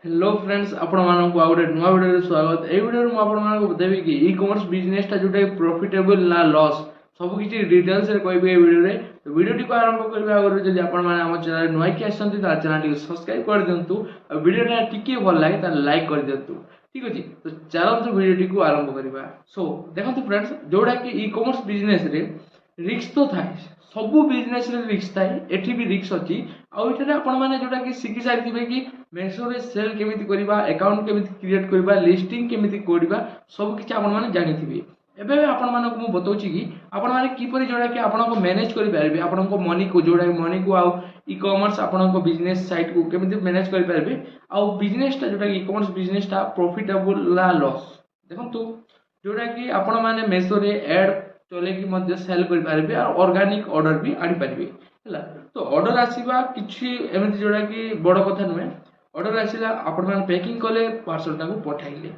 Hello friends आपण मानक आ गोटे नुआ वीडियो स्वागत। ए वीडियो में आपण मानक बताबी कि ई कॉमर्स बिजनेस टा जोटा प्रॉफिटेबल ना लॉस सब किछि डिटेल्स रे कहबे ए वीडियो रे। तो वीडियो टी को आरंभ करबा आगर जदि आपण माने हम चैनल नुआ कि आछंती त चैनल टी सब्सक्राइब कर दियंतु और वीडियो टा टिके भल लागे त लाइक कर दियंतु। ठीक अछि, तो चलंतु वीडियो टी को आरंभ करबा। सो देखंतु फ्रेंड्स, जोटा कि ई कॉमर्स बिजनेस रे रिस्क तो थाए, सबू बिजनेस रे रिस्क थाए, एठी भी रिस्क अछि। आ एठारे आपण माने जोटा कि सिखि सारिथिबे कि मेसो रे सेल केमिति करिबा, अकाउंट केमिति क्रिएट करिबा, लिस्टिंग केमिति करिबा, सब किछ आपण माने जानिथिबे। एबे आपण मानक मु बतौछि कि आपण माने किपरि जोटा कि आपण को मैनेज करि पारबे, आपण को मनी को जोड़ा मनी को आ ई कॉमर्स आपण को बिजनेस साइट को केमिति मैनेज करि पारबे। आ बिजनेस ता जोटा ई कॉमर्स बिजनेस ता प्रॉफिटेबल ला लॉस देखंतु। जोटा कि आपण माने मेसो रे एड चले कि मध्य सेल करि पारबे और ऑर्गेनिक ऑर्डर भी आनि पारबे हला। तो ऑर्डर आसीबा किछि एमिति जोटा कि बड़ कथा नुहे। ऑर्डर आसिला आपण माने पैकिंग कले पार्सल टाको पठाइले,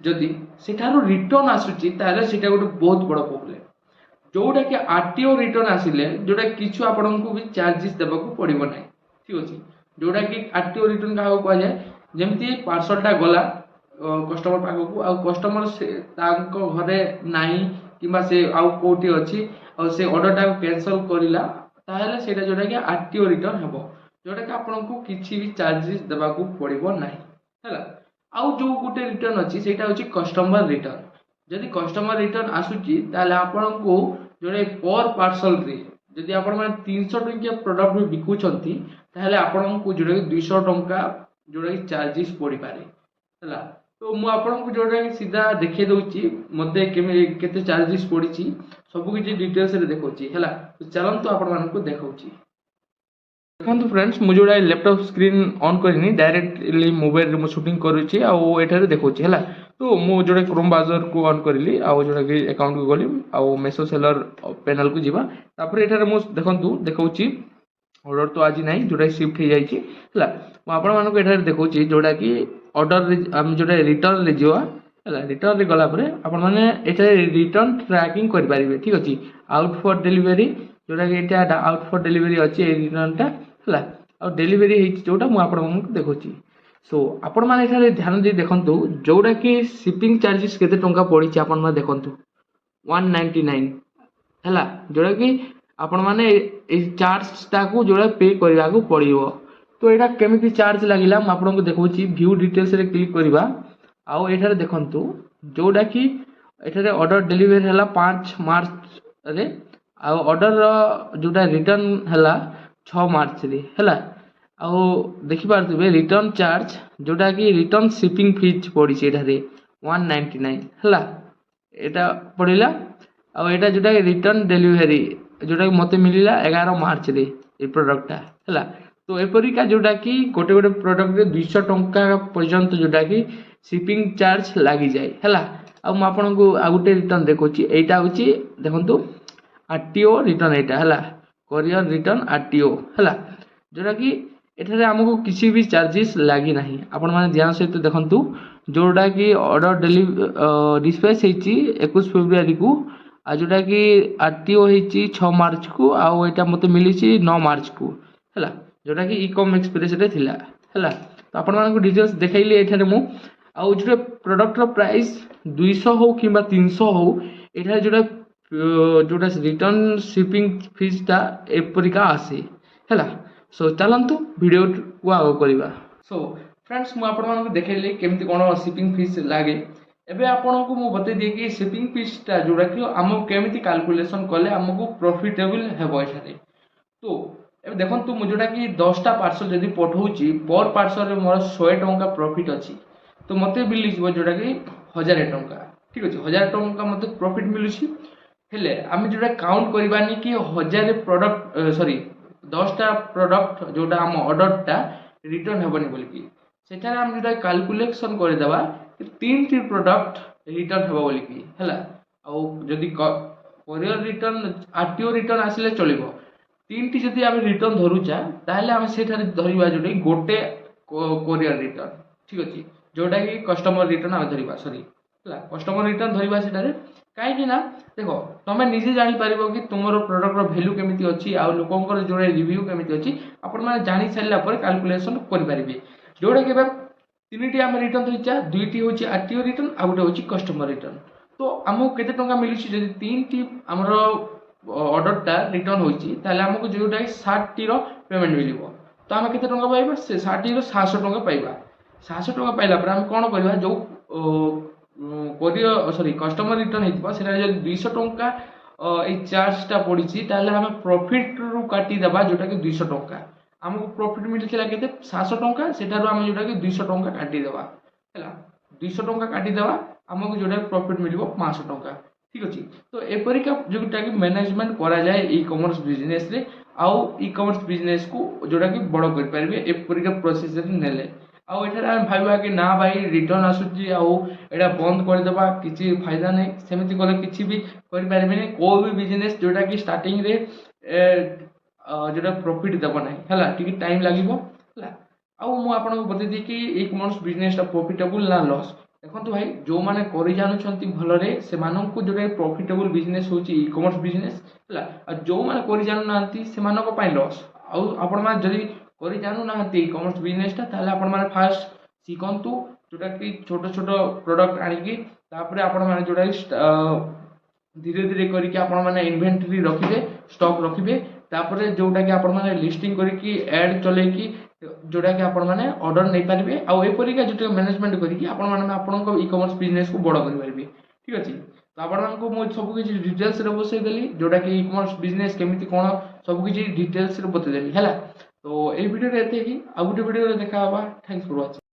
जदि सेठारो रिटर्न आसुची ताले सेटा गोटे बहुत बड़ प्रॉब्लम। जोटा कि आरटीओ रिटर्न आसिले जोटा किछु आपण को भी चार्जेस देबा को पड़िबो नै। ठीक अछि, जोटा कि आरटीओ रिटर्न का को जाय जेमति पार्सल टा गला कस्टमर पाखो को आ कस्टमर से तांको घरे नाही किबा से आउ कोठी अछि और से ऑर्डर टा कैंसिल करिला ताहेले सेटा जोटा कि आरटीओ रिटर्न हेबो, जोटा कि आपण को किछि भी चार्जेस देबा को पड़िबो नाही हला। आउ जो गुटे रिटर्न अछि सेटा होछि कस्टमर रिटर्न। जदि कस्टमर रिटर्न आसुची ताले आपण को जोड़े पर पार्सल रे जदि आपण माने 300 टंकिया प्रोडक्ट भी बिकु छंती ताले आपण को जोड़े 200 टंका जोड़े चार्जेस पड़ी पारे हला। तो मु आपण को जोड़े सीधा देखे दउची मते केते चार्जेस पड़ी छी सब किछि डिटेल्स रे देखौची हला। तो चलंतु आपण मान को देखौची। देखंतु फ्रेंड्स, मु जोड़ा लैपटॉप स्क्रीन ऑन करनी डायरेक्टली मोबाइल रे मु शूटिंग करूची आ एठारे देखौची हला। तो मु जोड़ा क्रोम ब्राउजर को ऑन करली आ जोड़ा कि अकाउंट को गली आ मेसो सेलर पैनल को जीवा। तापर एठारे मु देखंतु देखौची ऑर्डर तो आज नाही जोड़ा शिफ्ट हे जाईची हला। मु आपण मान को एठारे देखौची जोड़ा कि ऑर्डर रे हम जोड़ा रिटर्न रे जीवा हला। रिटर्न रे गला परे आपण माने एठारे रिटर्न ट्रैकिंग कर पारिबे। ठीक अछि, आउट फॉर डिलीवरी जोड़ा कि एटा आउट फॉर डिलीवरी अछि ए रिटर्न टा हला। आ डिलीवरी हे जोटा मु आपण मान को देखौची। सो आपण माने एठारे ध्यान दे देखंतु जोड़ा कि शिपिंग चार्जेस केते टंका पड़ी छी आपण माने देखंतु 199 हला। जोड़ा कि आपण माने ए चार्ज ताकू जोड़ा पे करबा को पड़िबो। तो एटा केमिति चार्ज लागिला म आपण को देखौची। व्यू डिटेल्स रे क्लिक करबा आ एठारे देखंतु जोड़ा कि एठारे ऑर्डर डिलीवरी हला 5 मार्च रे आ ऑर्डर जोड़ा रिटर्न हला 6 मार्च रे हला। आ देखि पारथबे रिटर्न चार्ज जोटा कि रिटर्न शिपिंग फीस पड़ी छै एठारे 199 हला। एटा पड़िला आ एटा जोटा रिटर्न डिलीवरी जोटा कि मते मिलिला 11 मार्च रे ए प्रोडक्ट हला। तो एपरिका जोटा कि गोटे गोटे प्रोडक्ट रे 200 टंका पर्यंत जोटा कि शिपिंग चार्ज लागी जाय हला। आ म आपन को आ गोटे रिटर्न देखोची एटा होची देखंतु आरटीओ रिटर्न एटा हला। कोरियर रिटर्न आरटीओ हला। जोटा कि एठारे हमको किसी भी चार्जेस लागी नाही। आपण माने ध्यान सहित देखंतु जोटा कि ऑर्डर डिस्पैच हेची 21 फरवरी को आ जोटा कि आरटीओ हेची 6 मार्च को आ एटा मते मिली छी 9 मार्च को हला। जोटा कि ई कॉम एक्सप्रेस रे थिला हला। तो आपण माने को डिटेल्स देखाइली एठारे मु आ जो प्रोडक्ट रो प्राइस 200 हो किबा 300 हो एठारे जोटा रिटर्न शिपिंग फीस ता एपरिका आसे हला। सो चलंतु वीडियो को आगो करबा। सो फ्रेंड्स, मु आपण मानक देखैली केमति कोन शिपिंग फीस लागे। एबे आपण को मु बते दे कि शिपिंग फीस ता जोड़ा कि हम केमति कैलकुलेशन करले हमको प्रॉफिटेबल हेबो एठारे। तो एबे देखंतु मु जोड़ा कि 10 टा पार्सल जदी पठौची पर पार्सल रे मोर 100 टंका प्रॉफिट अछि तो मते बिल लिखबो जोड़ा कि 1000 टंका। ठीक अछि, 1000 टंका मते प्रॉफिट मिलुछि। हेले हम जोड़ा काउंट करबानी कि 1000 प्रोडक्ट सॉरी 10 टा प्रोडक्ट जोटा हम ऑर्डर टा रिटर्न हेबनी बोल कि सेटारे हम जोटा कैलकुलेशन कर देबा कि 3 टी प्रोडक्ट रिटर्न हेबो बोल कि हला। आ जदी कोरियर रिटर्न आरटीओ रिटर्न आसिले चलिबो। 3 टी जदी हम रिटर्न धरुचा ताहले हम सेटारे धरिबा जोटा गोटे कोरियर रिटर्न। ठीक अछि, जोटा कि कस्टमर रिटर्न हम धरिबा सॉरी हला। कस्टमर रिटर्न धरिबा सेटारे काहे कि ना देखो तमे निजे जानि पारिबो कि तुमरो प्रोडक्ट रो वैल्यू केमिति अछि आ लोकंकर जोड़े रिव्यू केमिति अछि आपण माने जानि सारला पर कैलकुलेशन करि पारिबे। जोड़े के तीन आम रिटर्न थोड़ा दुईट हूँ आरटीओ रिटर्न आ गोटे हूँ कस्टमर रिटर्न। तो आमको केते टंका मिलूँ जब तीन टी आमर ऑर्डरटा रिटर्न होती आमको जोटा 60 टी पेमेंट मिल। तो आम के पाइबा से 60 टी 700 टंका पाइबा। 700 टंका पाइला पर आम कौन करवा जो कोरियर सॉरी कस्टमर रिटर्न होता है 200 टंका चार्जटा पड़ी आम प्रॉफिट रु काटिदेबा जोटा कि 200 टंका आमको प्रॉफिट मिलता के 700 टंका से आम जोटा कि 200 टंका काटिदेबा है 200 टंका काटिदेबा आमको जोटा प्रॉफिट मिल 500 टंका। ठीक अच्छे। तो एपरिका जोटा कि मैनेजमेंट करा जाए ई कॉमर्स बिजनेस रे आउ ई कॉमर्स बिजनेस को जोटा कि बड़ कर पारे एपरिका प्रोसेस नेले आउ एठारे आम भाबा कि ना भाई रिटर्न आसूची आउ एटा बंद करदेबा किसी फायदा नहीं सेमती कले किसी भी कर पारे को भी बिजनेस जोटा कि स्टार्टिंग रे जोटा प्रॉफिट देव ना है टी टाइम लगे आउ मुझे बतईदी कि ई कॉमर्स बिजनेसटा प्रॉफिटेबल ना लॉस। देखो भाई जो मैंने कर जानुंट भलरे से जोटा प्रॉफिटेबल बिजनेस हूँ ई कॉमर्स बिजनेस है जो मैंने कर जानूना से लॉस आपण मैंने जदि कर जानूना ई कॉमर्स बिजनेसटा आपण फास्ट शिखु जोटा कि छोट छोट प्रोडक्ट आणिकी आपण मैंने जोटा धीरे धीरे करके आपण मैंने इन्वेंटरी रखिए स्टॉक रखिए तापर जोटा कि आपण मैंने लिस्टिंग करके एड चलेकी जोटा कि आपण मैंने ऑर्डर नहीं पारे आउ एपरिका जो मैनेजमेंट करके आपण मैंने आपण ई कॉमर्स बिजनेस को बड़ कर। ठीक अच्छे। तो आपको मुझे सबकि डिटेल्स बसईदेली जोटा कि ई कॉमर्स बिजनेस केमी कौन सबकि डिटेल्स बतईदेली है। तो ये वीडियो एत ही आ गोटे वीडियो देखा थैंक्स फॉर वाचिंग।